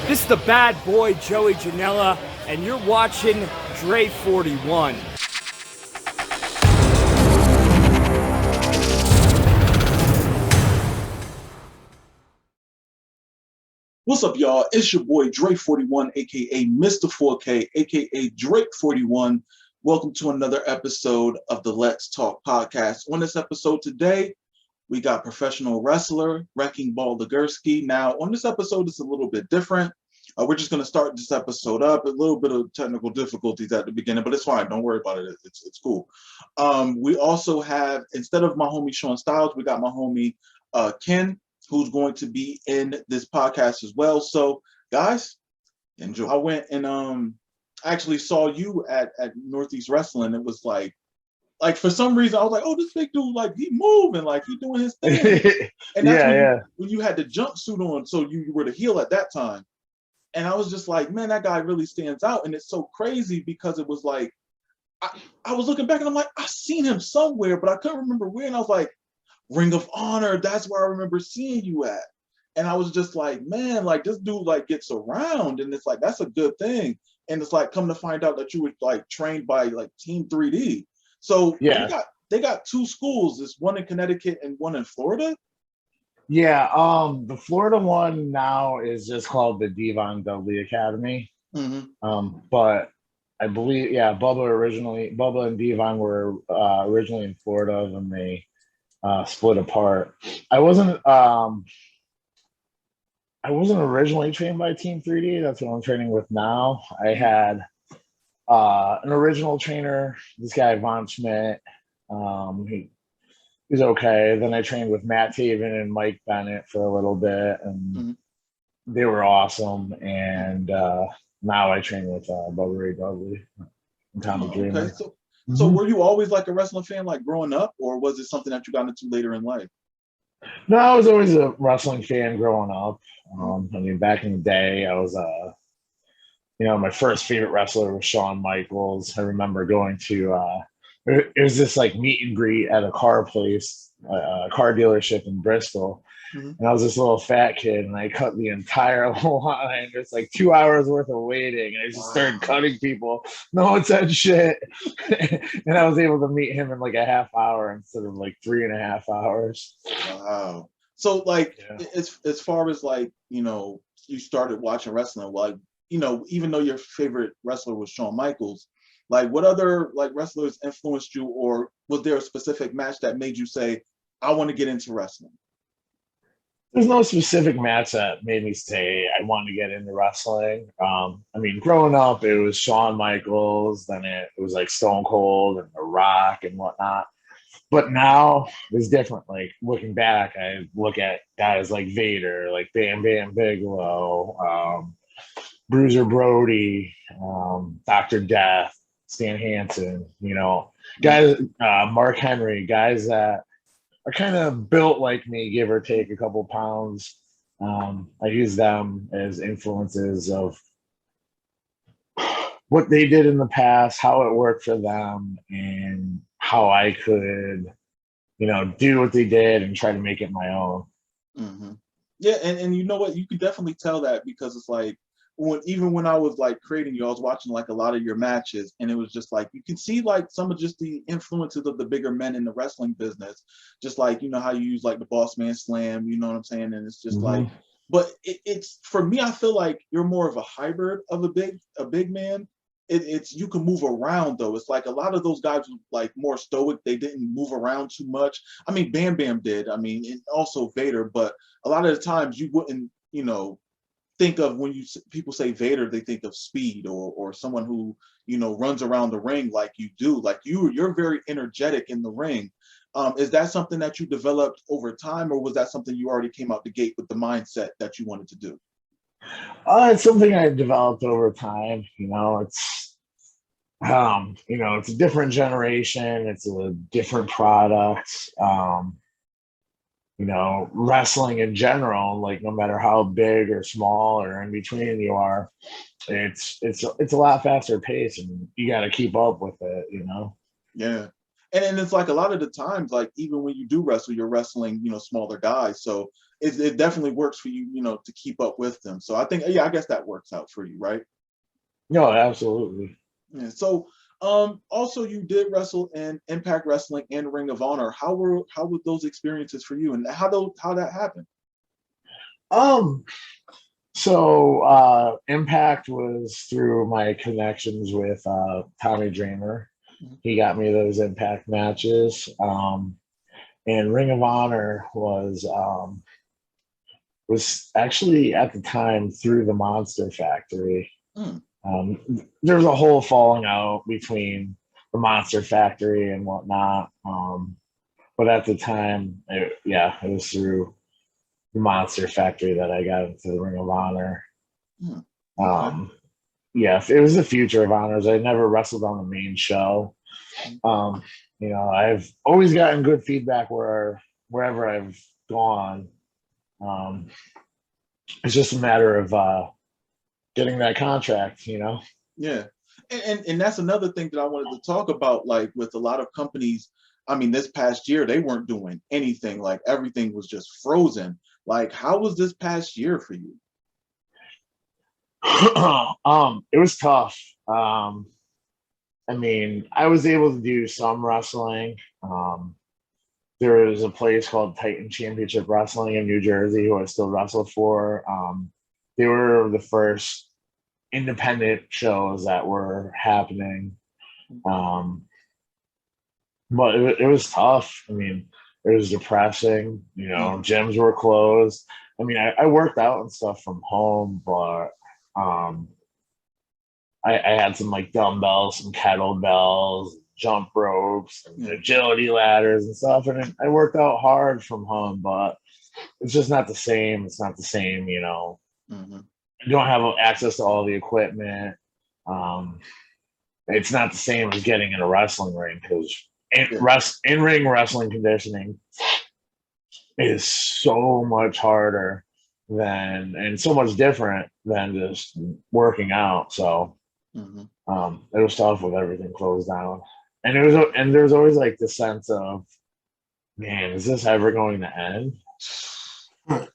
This is the bad boy Joey Janela, and you're watching Dre 41. What's up, y'all? It's your boy Dre 41, aka Mr. 4K, aka Drake 41. Welcome to another episode of the Let's Talk podcast. On this episode today, we got professional wrestler Wrecking Ball Legursky. Now, on this episode, it's a little bit different. We're just going to start this episode up. A little bit of technical difficulties at the beginning, but it's fine. Don't worry about it. It's cool. We also have, instead of my homie Sean Styles, we got my homie Ken, who's going to be in this podcast as well. So, guys, enjoy. I went and actually saw you at Northeast Wrestling. It was like for some reason I was like, oh, this big dude, like he moving, like he doing his thing. And that's when you had the jumpsuit on, so you were the heel at that time. And I was just like, man, that guy really stands out. And it's so crazy because it was like, I was looking back and I'm like, I seen him somewhere, but I couldn't remember where. And I was like, Ring of Honor, that's where I remember seeing you at. And I was just like, man, like this dude like gets around, and it's like that's a good thing. And it's like come to find out that you were like trained by like Team 3D. So yeah, they got two schools, this one in Connecticut and one in Florida. Yeah, the Florida one now is just called the Devon Dudley Academy. But I believe, Bubba and Devon were originally in Florida, and they split apart. I wasn't originally trained by Team 3D. That's what I'm training with now. I had an original trainer, this guy Von Schmidt. He's okay. Then I trained with Matt Taven and Mike Bennett for a little bit, and they were awesome. And now I train with Bubba Ray Dudley and Tommy Dreamer. Okay. So were you always like a wrestling fan, like growing up, or was it something that you got into later in life? No, I was always a wrestling fan growing up. I mean, back in the day, I was my first favorite wrestler was Shawn Michaels. I remember going to it was this like meet and greet at a car place, a car dealership in Bristol. And I was this little fat kid, and I cut the entire line. It's like 2 hours worth of waiting, and I just started cutting people. No one said shit, and I was able to meet him in like a half hour instead of like 3.5 hours. Wow! So like, as far as like you started watching wrestling, like even though your favorite wrestler was Shawn Michaels, like what other like wrestlers influenced you, or was there a specific match that made you say, I want to get into wrestling? There's no specific match that made me say I wanted to get into wrestling. I mean, growing up, it was Shawn Michaels, then it was like Stone Cold and The Rock and whatnot. But now it's different. Like looking back, I look at guys like Vader, like Bam Bam Bigelow, Bruiser Brody, Dr. Death, Stan Hansen, guys, Mark Henry, guys that are kind of built like me, give or take a couple pounds. I use them as influences of what they did in the past, how it worked for them, and how I could, do what they did and try to make it my own. Yeah, and you know what? You could definitely tell that because it's like, even when I was like creating you, I was watching like a lot of your matches, and it was just like you can see like some of just the influences of the bigger men in the wrestling business, just like how you use like the Boss Man Slam, you know what I'm saying? And it's just like, but it's for me, I feel like you're more of a hybrid of a big man. It's you can move around though. It's like a lot of those guys were like more stoic. They didn't move around too much. I mean, Bam Bam did. I mean, and also Vader, but a lot of the times you wouldn't, think of when people say Vader, they think of speed or someone who runs around the ring like you do. Like you're very energetic in the ring. Is that something that you developed over time, or was that something you already came out the gate with the mindset that you wanted to do? It's something I developed over time. It's it's a different generation. It's a different product. Wrestling in general, like no matter how big or small or in between you are, it's a lot faster pace, and you got to keep up with it. Yeah. And it's like a lot of the times, like even when you do wrestle, you're wrestling, smaller guys. So it definitely works for you, to keep up with them. So I think, yeah, I guess that works out for you, right? No, absolutely. Yeah. So, also you did wrestle in Impact Wrestling and Ring of Honor. How were those experiences for you, and how that happened? Um, Impact was through my connections with Tommy Dreamer. Mhm. He got me those Impact matches. And Ring of Honor was actually at the time through the Monster Factory. Mm. There was a whole falling out between the Monster Factory and whatnot. But at the time, it was through the Monster Factory that I got into the Ring of Honor. Mm. Okay. Yeah, it was the future of honors. I never wrestled on the main show. Um, I've always gotten good feedback wherever I've gone. Um, it's just a matter of getting that contract. Yeah. And that's another thing that I wanted to talk about, like with a lot of companies. I mean, this past year they weren't doing anything, like everything was just frozen. Like, how was this past year for you? It was tough. I mean, I was able to do some wrestling. There was a place called Titan Championship Wrestling in New Jersey who I still wrestle for. They were the first independent shows that were happening. But it was tough. I mean, it was depressing. Gyms were closed. I mean, I worked out and stuff from home, but I had some like dumbbells, some kettlebells, jump ropes, and agility ladders and stuff. And I worked out hard from home, but it's just not the same. It's not the same. Mm-hmm. You don't have access to all the equipment. It's not the same as getting in a wrestling ring because in-ring wrestling conditioning is so much harder and so much different than just working out. So it was tough with everything closed down, and there was always like the sense of, man, is this ever going to end?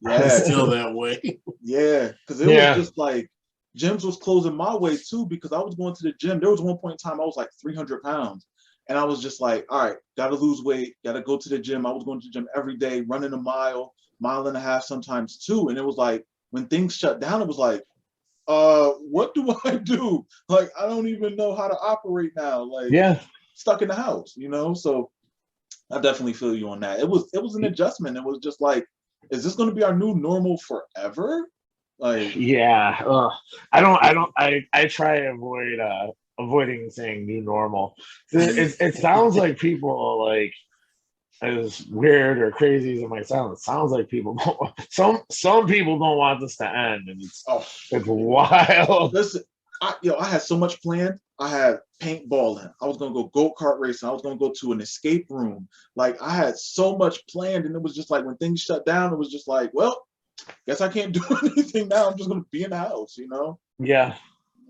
Yeah, still that way. Yeah, because it was just like gyms was closing my way too, because I was going to the gym. There was one point in time I was like 300 pounds, and I was just like, all right, gotta lose weight, gotta go to the gym. I was going to the gym every day, running a mile and a half, sometimes two, and it was like when things shut down, it was like, what do I do? Like, I don't even know how to operate now. Like, stuck in the house, So I definitely feel you on that. It was an adjustment. It was just like, is this going to be our new normal forever? Like, I try to avoiding saying new normal. It sounds like people like, as weird or crazy as it might sound, it sounds like people some people don't want this to end, and it's wild. Listen, I had so much planned. I had paintballing. I was gonna go go-kart racing. I was gonna go to an escape room. Like, I had so much planned, and it was just like when things shut down, it was just like, well, guess I can't do anything now. I'm just gonna be in the house, Yeah.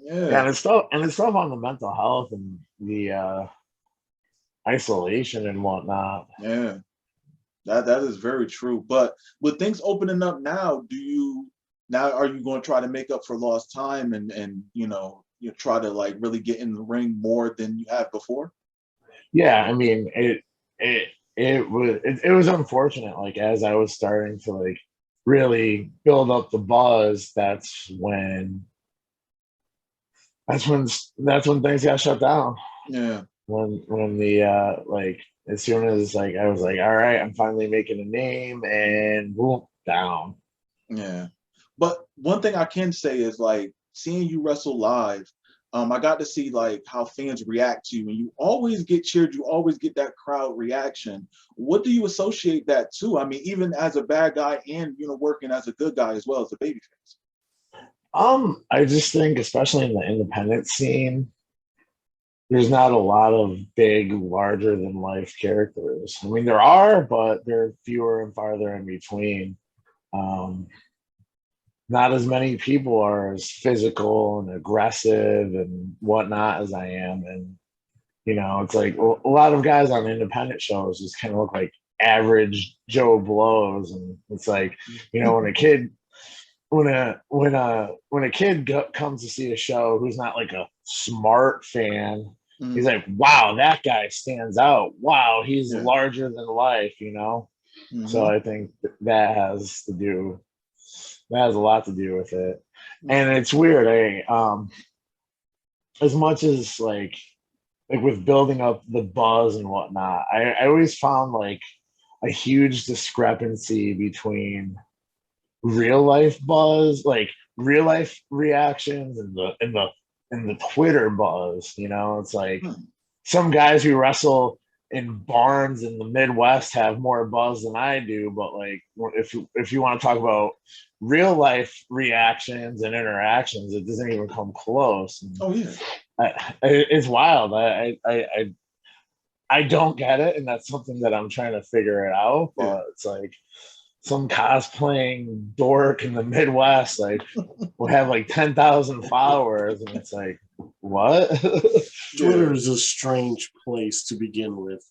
Yeah. And it's tough on the mental health and the isolation and whatnot. Yeah. That is very true. But with things opening up now, are you going to try to make up for lost time and you try to like really get in the ring more than you have before? Yeah, I mean, it was unfortunate. Like, as I was starting to like really build up the buzz, that's when things got shut down. Yeah. When the like, as soon as like I was like, all right, I'm finally making a name, and boom, down. Yeah. But one thing I can say is, like, seeing you wrestle live, I got to see like how fans react to you, and you always get cheered. You always get that crowd reaction. What do you associate that to? I mean, even as a bad guy and working as a good guy as well as a babyface. I just think, especially in the independent scene, there's not a lot of big, larger than life characters. I mean, there are, but they're fewer and farther in between. Not as many people are as physical and aggressive and whatnot as I am. And, it's like a lot of guys on independent shows just kind of look like average Joe blows, and it's like, when a kid comes to see a show who's not like a smart fan, he's like, wow, that guy stands out. Wow, he's larger than life, So I think that has a lot to do with it. And it's weird. As much as like with building up the buzz and whatnot, I always found like a huge discrepancy between real life buzz, like real life reactions, and the Twitter buzz. It's like some guys who wrestle in barns in the Midwest have more buzz than I do, but like if you want to talk about real life reactions and interactions, it doesn't even come close. Oh yeah, it's wild. I don't get it, and that's something that I'm trying to figure it out. But it's like some cosplaying dork in the Midwest, like, will have like 10,000 followers, and it's like, what? Twitter is a strange place to begin with.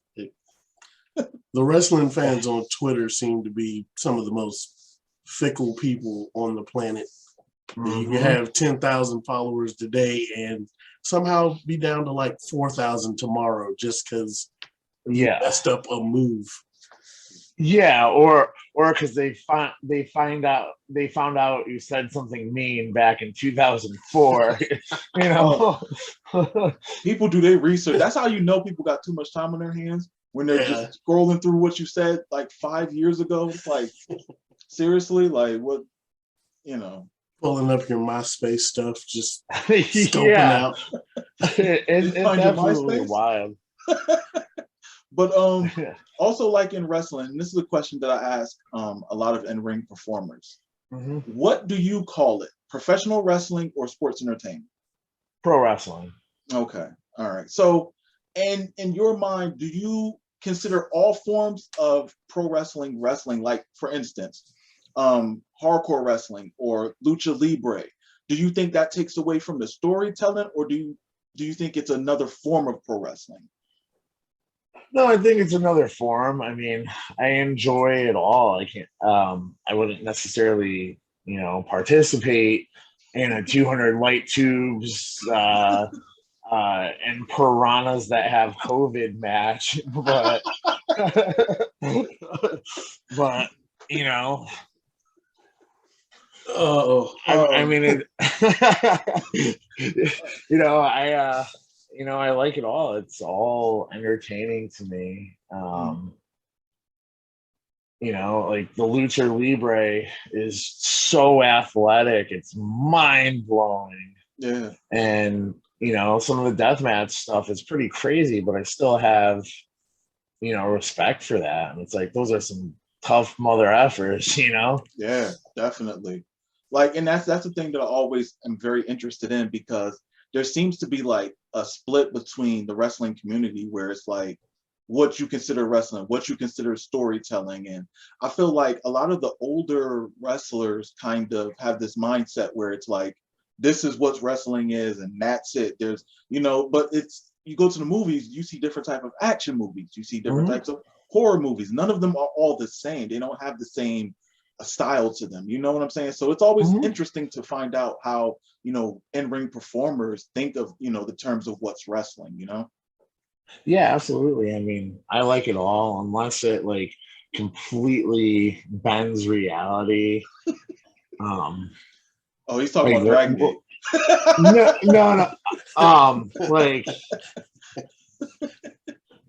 The wrestling fans on Twitter seem to be some of the most fickle people on the planet. You can have 10,000 followers today and somehow be down to like 4,000 tomorrow just because you messed up a move. Yeah, or because they found out you said something mean back in 2004. People do their research. That's how people got too much time on their hands when they're just scrolling through what you said like 5 years ago. It's like, seriously, like what, Pulling up your MySpace stuff, just scoping out. It's absolutely wild. But also, like in wrestling, and this is a question that I ask a lot of in-ring performers. What do you call it? Professional wrestling or sports entertainment? Pro wrestling. Okay. All right. So, and in your mind, do you consider all forms of pro wrestling wrestling? Like, for instance, hardcore wrestling or lucha libre. Do you think that takes away from the storytelling, or do you think it's another form of pro wrestling? No, I think it's another form. I mean, I enjoy it all. I wouldn't necessarily, participate in a 200 light tubes and piranhas that have COVID match, but but I mean, I like it all. It's all entertaining to me. Like the lucha libre is so athletic. It's mind blowing. Yeah. And, some of the deathmatch stuff is pretty crazy, but I still have, respect for that. And it's like, those are some tough mother effers, Yeah, definitely. Like, and that's the thing that I always am very interested in, because there seems to be like a split between the wrestling community where it's like what you consider wrestling, what you consider storytelling. And I feel like a lot of the older wrestlers kind of have this mindset where it's like, this is what wrestling is and that's it. There's, but it's, you go to the movies, you see different type of action movies, you see different types of horror movies. None of them are all the same. They don't have the same style to them. You know what I'm saying? So it's always interesting to find out how, in-ring performers think of, the terms of what's wrestling, Yeah, absolutely. I mean, I like it all unless it like completely bends reality. Oh, he's talking about Dragon Gate. No. Like,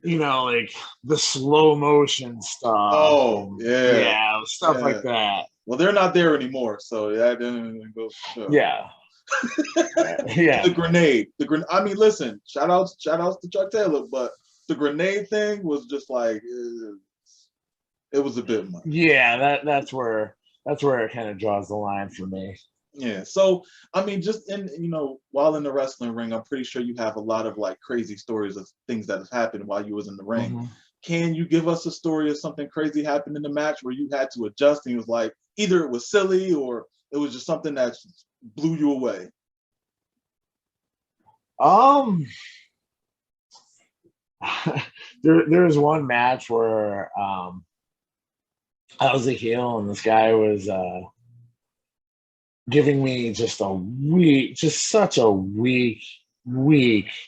like the slow motion stuff. Oh, yeah, stuff like that. Well, they're not there anymore, so that didn't go. Yeah. Yeah. The grenade. I mean, listen, shout outs to Chuck Taylor, but the grenade thing was just like it was a bit much. Yeah, that's where it kind of draws the line for me. Yeah. So I mean, just in while in the wrestling ring, I'm pretty sure you have a lot of like crazy stories of things that have happened while you was in the ring. Can you give us a story of something crazy happened in the match where you had to adjust and it was like either it was silly or it was just something that blew you away? There's one match where I was a heel, and this guy was giving me just a weak, just such a weak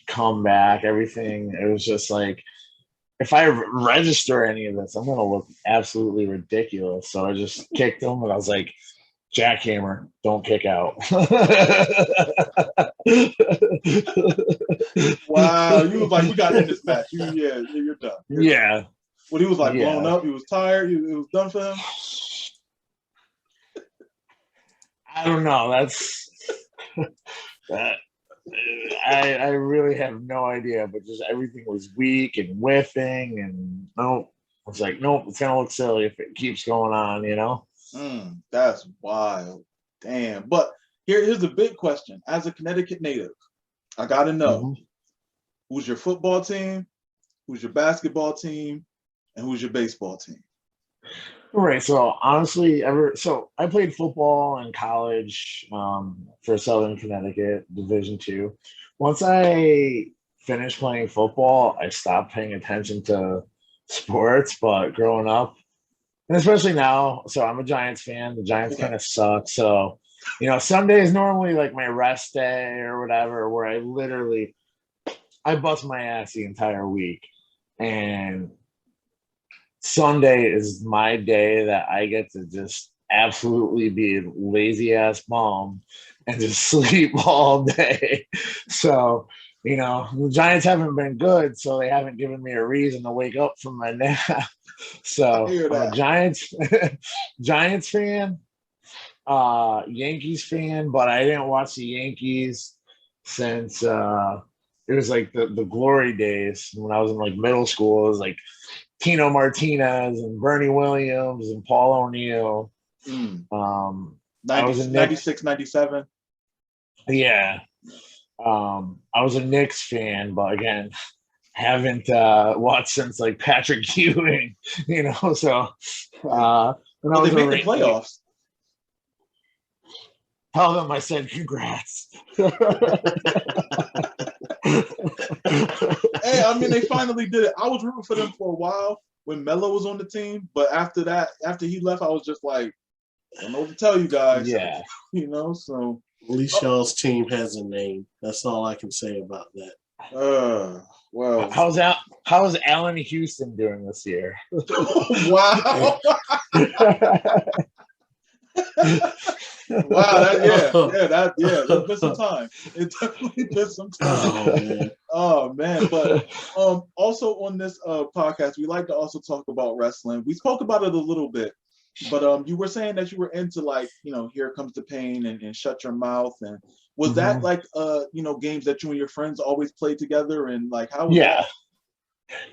comeback. Everything. It was just like, if I register any of this, I'm gonna look absolutely ridiculous. So I just kicked him, and I was like, "Jackhammer, don't kick out." Wow, you was like, we got in this match. You're done. You're done. Yeah, When he was like blown yeah. up, he was tired. It was done for him. I don't know. That's that. I really have no idea, but just everything was weak and whiffing, and no, it's like, nope, it's gonna look silly if it keeps going on, you know? That's wild. Damn. But here's a big question. As a Connecticut native, I got to know who's your football team, who's your basketball team, and who's your baseball team. Right. So honestly, so I played football in college for Southern Connecticut Division II. Once I finished playing football, I stopped paying attention to sports. But growing up, and especially now, so I'm a Giants fan. The Giants Okay. kind of suck. So, Sunday is normally like my rest day or whatever, where I bust my ass the entire week. And Sunday is my day that I get to just absolutely be a lazy ass bum and just sleep all day. So, the Giants haven't been good, so they haven't given me a reason to wake up from my nap. I So hear I'm a that. Giants fan, Yankees fan, but I didn't watch the Yankees since it was like the glory days when I was in like middle school. It was like Tino Martinez and Bernie Williams and Paul O'Neill. I 90, was a Knicks. 96, 97. Yeah. I was a Knicks fan, but again, haven't watched since like Patrick Ewing, so when I But they was a make the Ranger, playoffs. tell them I said congrats. Hey, I mean, they finally did it. I was rooting for them for a while when Melo was on the team, but after that, after he left, I was just like, I don't know what to tell you guys. Yeah. So At least y'all's team has a name. That's all I can say about that. well, How's Allen Houston doing this year? wow. Wow, it's been some time. It definitely been some time. Oh man. But also on this podcast, we like to also talk about wrestling. We spoke about it a little bit, but you were saying that you were into like, Here Comes the Pain and Shut Your Mouth, and was that like games that you and your friends always played together, and like how was that?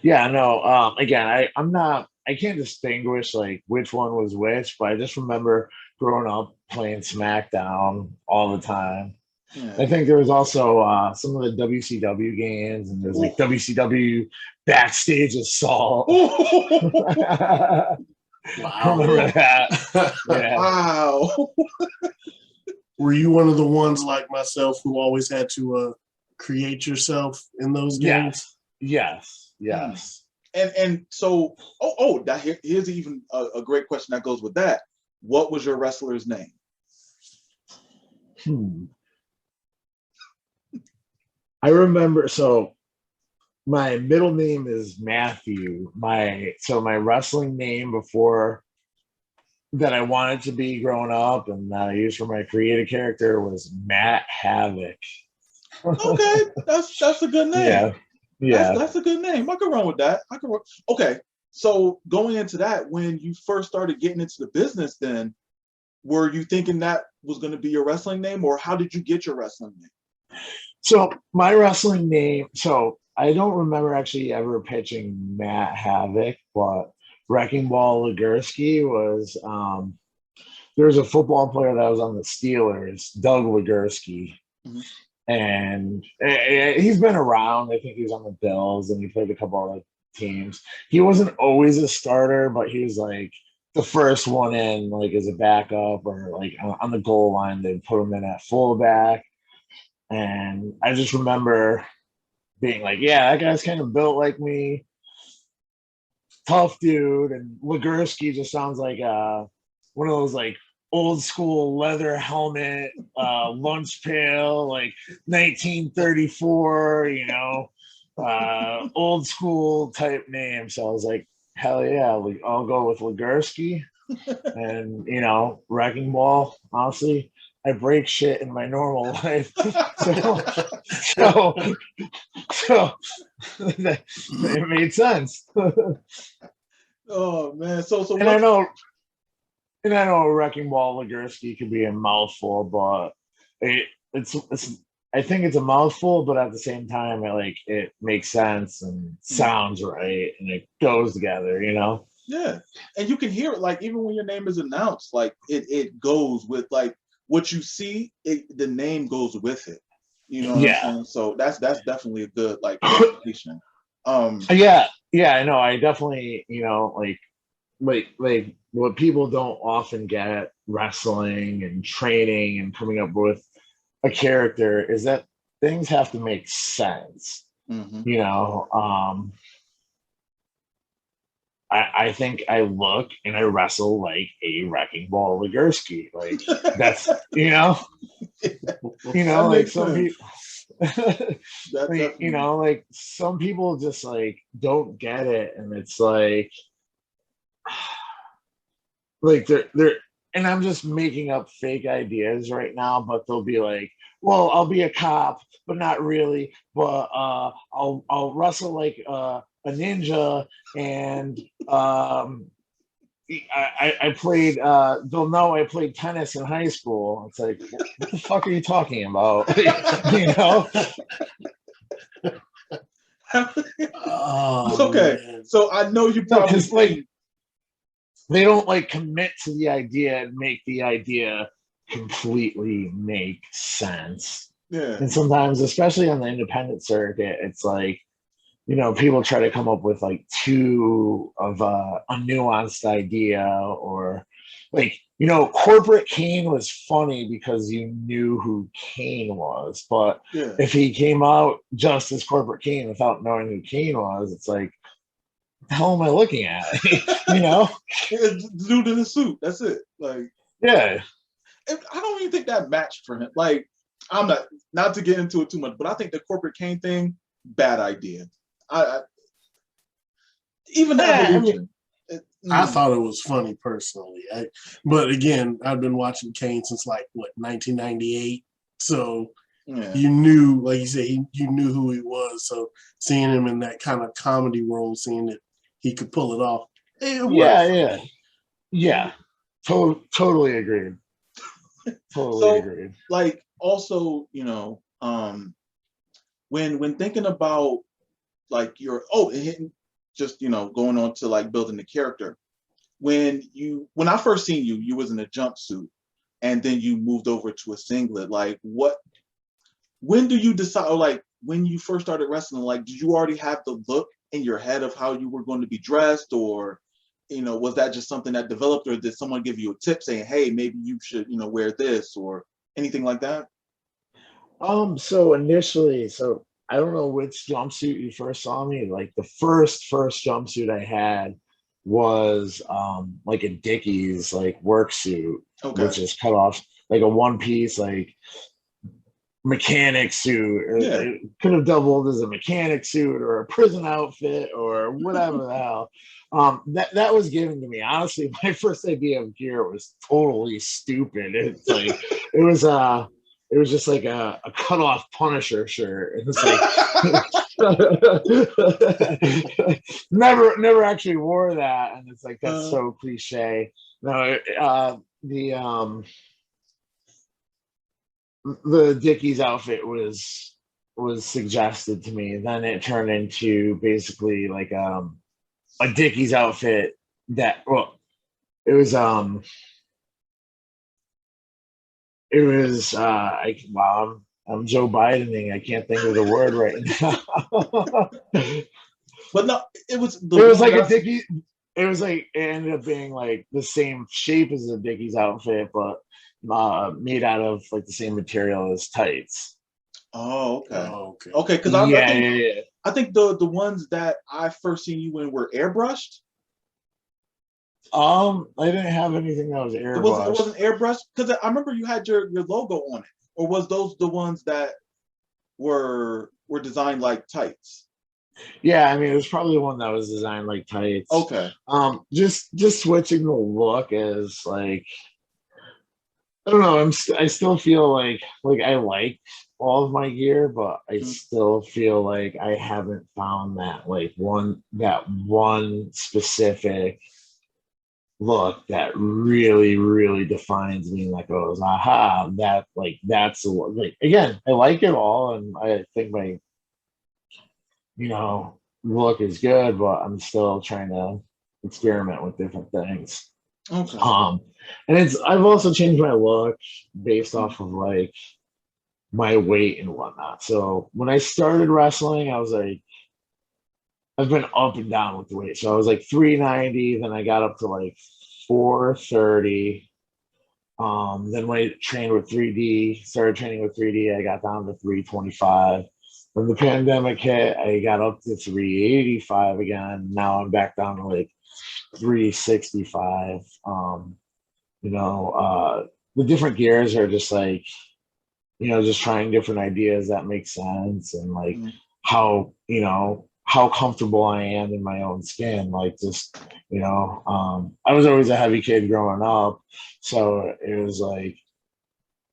Yeah, no, again, I can't distinguish like which one was which, but I just remember growing up playing SmackDown all the time. Yeah. I think there was also some of the WCW games, and there's like WCW Backstage Assault. Wow. Remember that? Yeah. Wow. Were you one of the ones like myself who always had to create yourself in those games? Yes. And so here's even a great question that goes with that. What was your wrestler's name? I remember. So my middle name is Matthew. My wrestling name before that I wanted to be growing up and that I used for my creative character was Matt Havoc. Okay, that's a good name. Yeah. That's a good name. I can run with that. Okay, so going into that, when you first started getting into the business, then were you thinking that was going to be your wrestling name, or how did you get your wrestling name? So my wrestling name. So I don't remember actually ever pitching Matt Havoc, but Wrecking Ball Legursky was. There was a football player that was on the Steelers, Doug Legursky. Mm-hmm. And he's been around. I think he was on the Bills and he played a couple other teams. He wasn't always a starter, but he was like the first one in, like as a backup or like on the goal line. They'd put him in at fullback. And I just remember being like, yeah, that guy's kind of built like me. tough dude, and Legursky just sounds like one of those like old school leather helmet, lunch pail, like 1934, old school type name. So I was like, hell yeah, I'll go with Legursky. And Wrecking Ball, honestly, I break shit in my normal life. So it made sense. Oh man, so And I know Wrecking Ball Legursky could be a mouthful, but it's I think it's a mouthful, but at the same time, it makes sense and sounds right, and it goes together, Yeah, and you can hear it like even when your name is announced, like it goes with like what you see. The name goes with it. You know what I'm saying? So that's definitely a good like presentation. Yeah, I know. I definitely, like what people don't often get wrestling and training and coming up with a character is that things have to make sense. I think I look and I wrestle like a Wrecking Ball Legursky. Like that's That like makes some sense. people like some people just like don't get it, and it's like they're and I'm just making up fake ideas right now, but they'll be like, well, I'll be a cop, but not really. But I'll wrestle like a ninja, and I played. They'll know I played tennis in high school. It's like, what the fuck are you talking about? Okay, man. so I know you probably like they don't like commit to the idea and make the idea completely make sense. Yeah. And sometimes, especially on the independent circuit, it's like, people try to come up with like too of a nuanced idea, or like, Corporate Kane was funny because you knew who Kane was. But if he came out just as Corporate Kane without knowing who Kane was, it's like, the hell am I looking at? Dude in a suit. That's it. Like, yeah. I don't even think that matched for him. Like, I'm not to get into it too much, but I think the Corporate Kane thing, bad idea. Even the evolution. I thought it was funny personally. But again, I've been watching Kane since like 1998. So you knew, like you said, you knew who he was. So seeing him in that kind of comedy role, seeing that he could pull it off, it worked. Yeah. Totally agreed. Totally agreed. Like also, when thinking about like just going on to like building the character. When I first seen you, you was in a jumpsuit, and then you moved over to a singlet. Like when do you decide, or like when you first started wrestling, like did you already have the look in your head of how you were going to be dressed, or was that just something that developed, or did someone give you a tip saying, hey, maybe you should wear this or anything like that? So initially, I don't know which jumpsuit you first saw me. Like the first jumpsuit I had was like a Dickies like work suit, which is cut off like a one piece like mechanic suit. It could have doubled as a mechanic suit or a prison outfit or whatever the hell. That was given to me. Honestly, my first idea of gear was totally stupid. It's like it was just like a cut off Punisher shirt. It was like never actually wore that, and it's like that's so cliche. No, the Dickies outfit was suggested to me. Then it turned into basically like a Dickies outfit that it was I'm Joe Bidening. I can't think of the word right now. But no, it was like a Dickies. It was like it ended up being like the same shape as a Dickies outfit, but made out of like the same material as tights. Oh, okay. Okay, because I think the ones that I first seen you in were airbrushed. I didn't have anything that was It airbrushed. wasn't airbrush because I remember you had your logo on it, or was those the ones that were designed like tights? Yeah, I mean, it was probably the one that was designed like tights. Okay. Just switching the look is like I don't know. I still feel like I like all of my gear, but I Mhm. still feel like I haven't found that one specific look that really defines me and that goes, aha, that's the look. Like again, I like it all and I think my, look is good, but I'm still trying to experiment with different things. Okay. Um and I've also changed my look based Mhm. off of like my weight and whatnot. So when I started wrestling, I was like, I've been up and down with the weight. So I was like 390, then I got up to like 430. Then when I trained with 3D, started training with 3D, I got down to 325. When the pandemic hit, I got up to 385 again. Now I'm back down to like 365. The different gears are just like, just trying different ideas that make sense and like Mhm. how comfortable I am in my own skin. Like just, I was always a heavy kid growing up. So it was like,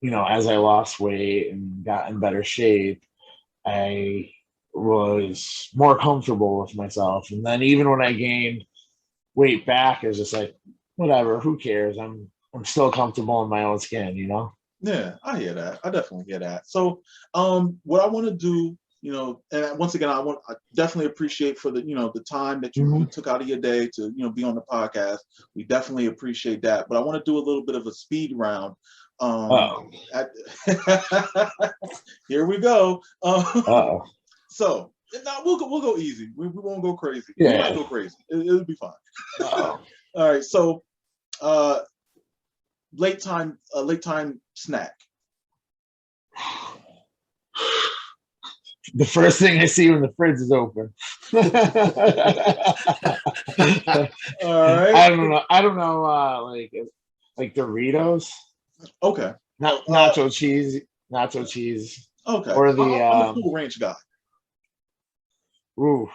as I lost weight and got in better shape, I was more comfortable with myself. And then even when I gained weight back, it was just like, whatever, who cares? I'm still comfortable in my own skin. Yeah, I hear that. I definitely hear that. So, what I want to do, and once again, I definitely appreciate for the time that you Mhm. took out of your day to, be on the podcast. We definitely appreciate that. But I want to do a little bit of a speed round. Um, Uh-oh. at, here we go. Uh-oh. So, now we'll go easy. We won't go crazy. We might Yeah. go crazy. It'll be fine. Uh-oh. All right. So, uh, late time snack. The first thing I see when the fridge is open. All right. I don't know. I don't know. Like Doritos, Okay. not Oh, nacho cheese, okay. or I'm, the I'm a Cool Ranch guy. ooh.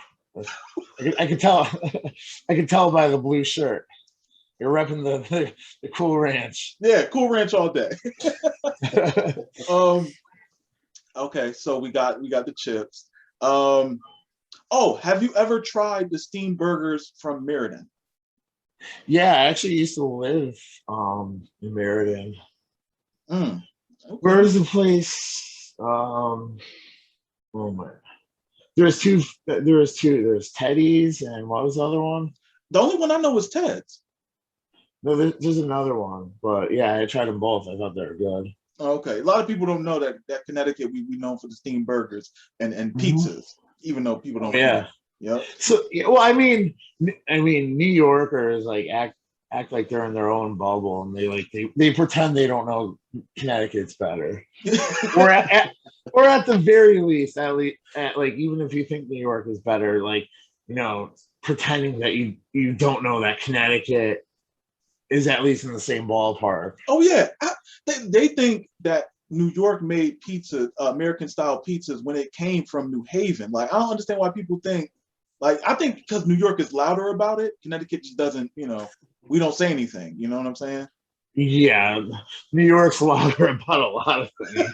I can tell. I can tell by the blue shirt. You're repping the Cool Ranch. Yeah, Cool Ranch all day. Um. Okay, so we got the chips. Um. Oh, have you ever tried the steamed burgers from Meriden? Yeah, I actually used to live in Meriden. Mm, okay. Where's the place? Oh my. There's two. There's two. There's Teddy's and what was the other one? The only one I know is Ted's. No, there's another one. But yeah, I tried them both. I thought they were good. Okay. A lot of people don't know that Connecticut we known for the steamed burgers and Mhm. pizzas, even though people Oh don't eat yeah. them. Yep. So yeah, well, I mean, New Yorkers like act like they're in their own bubble, and they pretend they don't know Connecticut's better, or or at the very least, at like even if you think New York is better, like you know, pretending that you don't know that Connecticut is at least in the same ballpark. Oh yeah, they think that New York made pizza, American style pizzas, when it came from New Haven. Like I don't understand why people think. Like I think because New York is louder about it, Connecticut just doesn't. We don't say anything. You know what I'm saying? Yeah, New York's louder about a lot of things.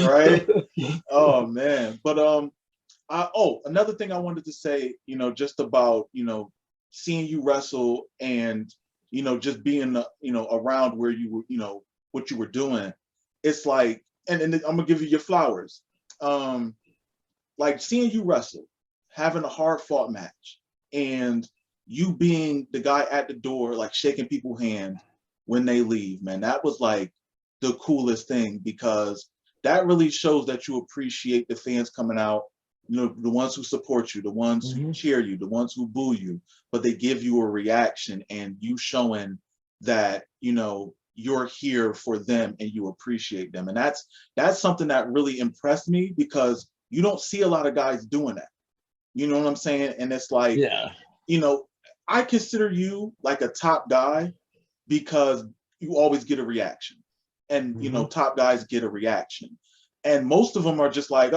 Right? Oh man. But another thing I wanted to say, just about seeing you wrestle and just being around where you were, what you were doing. It's like, and I'm gonna give you your flowers. Um, like seeing you wrestle, having a hard fought match, and you being the guy at the door, like shaking people's hands when they leave, man, that was like the coolest thing because that really shows that you appreciate the fans coming out, the ones who support you, the ones who Mhm. cheer you, the ones who boo you, but they give you a reaction and you showing that, you're here for them and you appreciate them. And that's something that really impressed me because you don't see a lot of guys doing that. You know what I'm saying? And it's like, Yeah. you know, I consider you like a top guy because you always get a reaction. And, top guys get a reaction. And most of them are just like,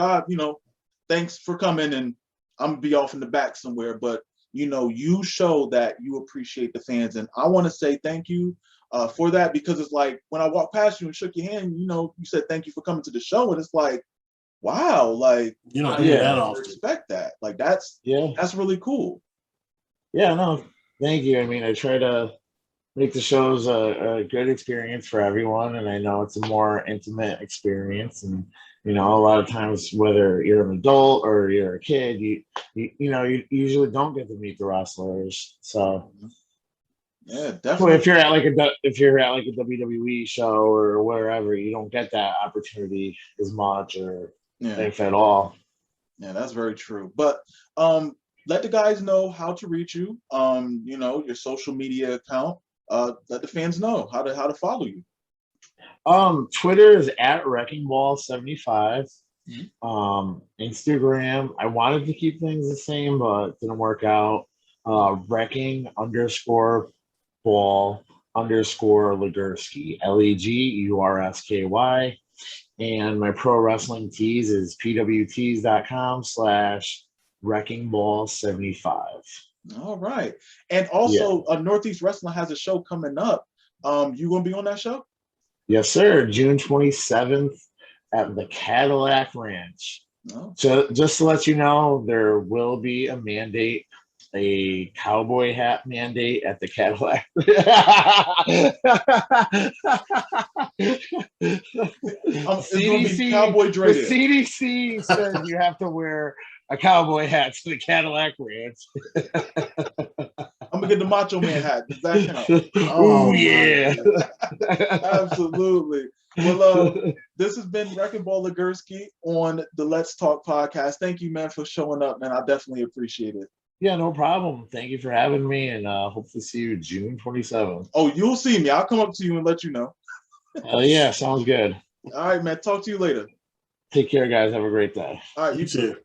thanks for coming and I'm going to be off in the back somewhere. But, you show that you appreciate the fans. And I want to say thank you for that, because it's like when I walked past you and shook your hand, you said thank you for coming to the show. And it's like, wow, like, You don't I hear didn't that often. expect that. Like, that's really cool. Yeah, no, thank you. I mean, I try to make the shows a good experience for everyone, and I know it's a more intimate experience. And a lot of times, whether you're an adult or you're a kid, you usually don't get to meet the wrestlers. So yeah, definitely. If you're at like a WWE show or wherever, you don't get that opportunity as much, or if at all. Yeah, that's very true. But let the guys know how to reach you. Your social media account. Let the fans know how to follow you. Twitter is at WreckingBall75. Instagram, I wanted to keep things the same, but it didn't work out. Wrecking_ball_Legursky, Legursky. And my pro wrestling tees is pwtees.com/WreckingBall75. All right. And also, Northeast Wrestling has a show coming up. You gonna be on that show? Yes, sir. June 27th at the Cadillac Ranch. Oh. So just to let you know, there will be a cowboy hat mandate at the Cadillac. It's going to be Cowboy Dre. The CDC says you have to wear a cowboy hat to the Cadillac Ranch. I'm going to get the Macho Man hat. Does that count? Oh, yeah. Absolutely. Well, this has been Wrecking Ball Legursky on the Let's Talk podcast. Thank you, man, for showing up, man. I definitely appreciate it. Yeah, no problem. Thank you for having me, and hope to see you June 27th. Oh, you'll see me. I'll come up to you and let you know. Yeah, sounds good. All right, man. Talk to you later. Take care, guys. Have a great day. All right, you too.